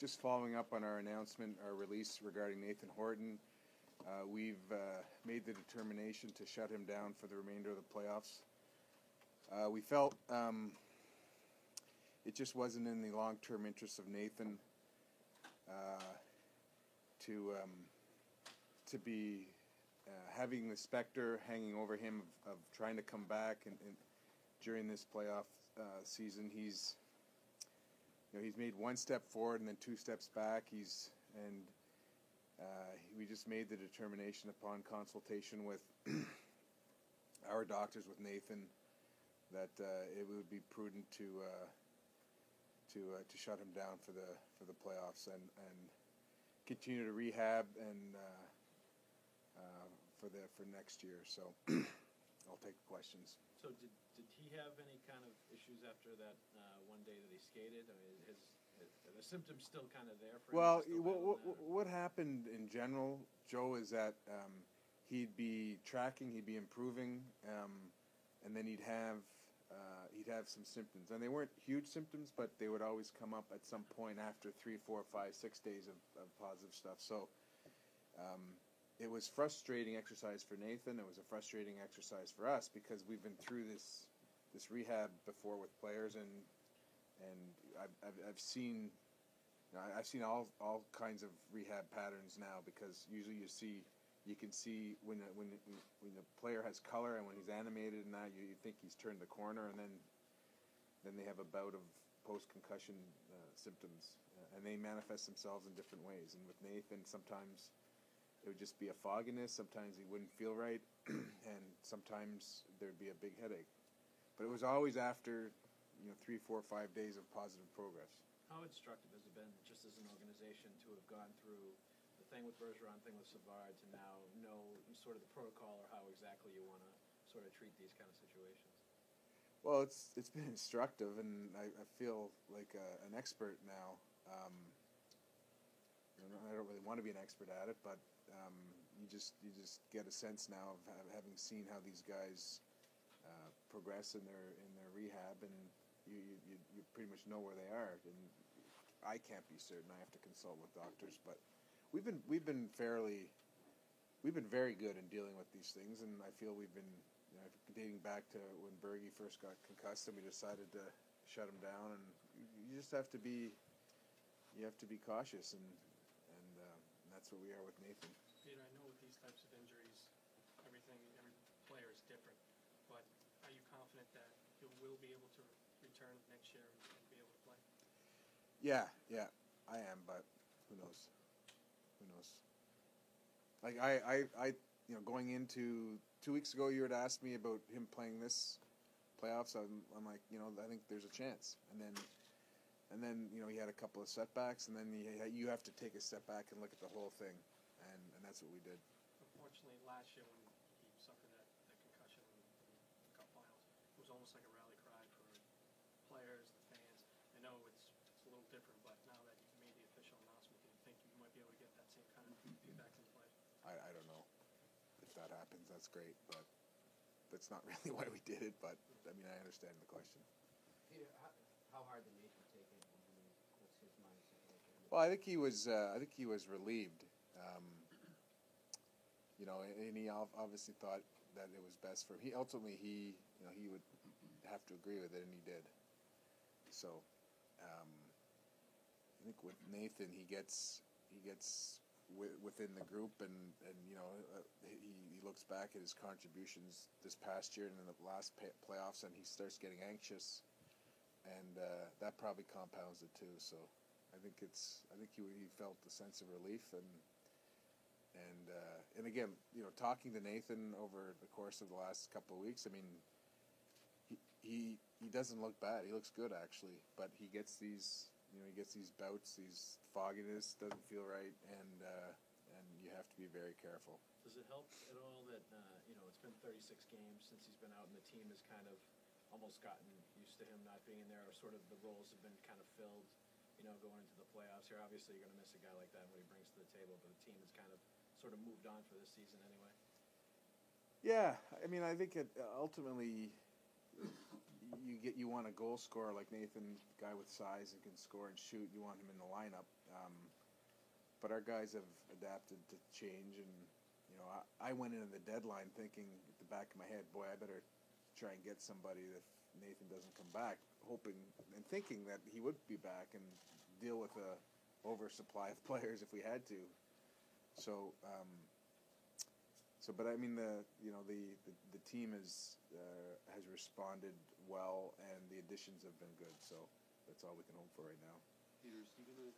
just following up on our announcement, our release regarding Nathan Horton. We've made the determination to shut him down for the remainder of the playoffs. We felt it just wasn't in the long-term interest of Nathan to be having the specter hanging over him of trying to come back and during this playoff season. He's made one step forward and then two steps back. We just made the determination upon consultation with our doctors, with Nathan, that it would be prudent to shut him down for the playoffs and continue to rehab and for next year. So I'll take questions. So did he have any kind of issues after that one day that he skated? I mean, are the symptoms still kind of there for him? Well, what happened in general, Joe, is that he'd be tracking, he'd be improving, and then he'd have some symptoms, and they weren't huge symptoms, but they would always come up at some point after 3, 4, 5, 6 days of positive stuff. So it was frustrating exercise for Nathan. It was a frustrating exercise for us because we've been through this rehab before with players, and I've seen all kinds of rehab patterns now, because usually you can see when the player has color and when he's animated, and now you think he's turned the corner, and then they have a bout of post-concussion symptoms, and they manifest themselves in different ways. And with Nathan, sometimes it would just be a fogginess, sometimes he wouldn't feel right, and sometimes there'd be a big headache. But it was always after 3, 4, 5 days of positive progress. How instructive has it been, just as an organization, to have gone through the thing with Bergeron, thing with Savard, to now know sort of the protocol or how exactly you want to sort of treat these kind of situations? Well, it's been instructive, and I feel like an expert now. I don't really want to be an expert at it, but you just get a sense now of having seen how these guys progress in their rehab, and you pretty much know where they are. And I can't be certain; I have to consult with doctors. But we've been very good in dealing with these things, and I feel we've been dating back to when Bergie first got concussed, and we decided to shut him down. And you just have to be cautious, and that's what we are with Nathan. Peter, I know with these types of injuries, every player is different, but are you confident that you will be able to return next year and be able to play? Yeah, I am, but who knows? Like I going into 2 weeks ago, you had asked me about him playing this playoffs. I'm like, I think there's a chance, and then he had a couple of setbacks, and then you have to take a step back and look at the whole thing, and that's what we did. Unfortunately, last year when he suffered that concussion in the Cup Finals, it was almost like a rally cry for players, the fans. I know it's a little different, but now that you've made the official announcement, do you think you might be able to get that same kind of feedback from the players? I don't know. If that happens, that's great, but that's not really why we did it. But I mean, I understand the question. Peter, how hard did Nathan take it? What's his mindset like? Well, I think he was relieved. And he obviously thought that it was best for him. He would have to agree with it, and he did. So, I think with Nathan, he gets within the group, and he looks back at his contributions this past year and in the last playoffs, and he starts getting anxious, and that probably compounds it too. So I think he felt a sense of relief, and again, talking to Nathan over the course of the last couple of weeks, I mean, he doesn't look bad. He looks good, actually, but he gets these bouts, these fogginess, doesn't feel right, and you have to be very careful. Does it help at all that it's been 36 games since he's been out, and the team has kind of almost gotten used to him not being in there, or sort of the roles have been kind of filled, going into the playoffs here? Obviously, you're going to miss a guy like that and what he brings to the table, but the team has kind of sort of moved on for this season anyway. Yeah, I mean, I think ultimately you want a goal scorer like Nathan, guy with size and can score and shoot. You want him in the lineup. But our guys have adapted to change, and I went into the deadline thinking at the back of my head, boy, I better try and get somebody if Nathan doesn't come back, hoping and thinking that he would be back and deal with a oversupply of players if we had to. But I mean the team has responded well, and the additions have been good. So that's all we can hope for right now. Peter, is he going to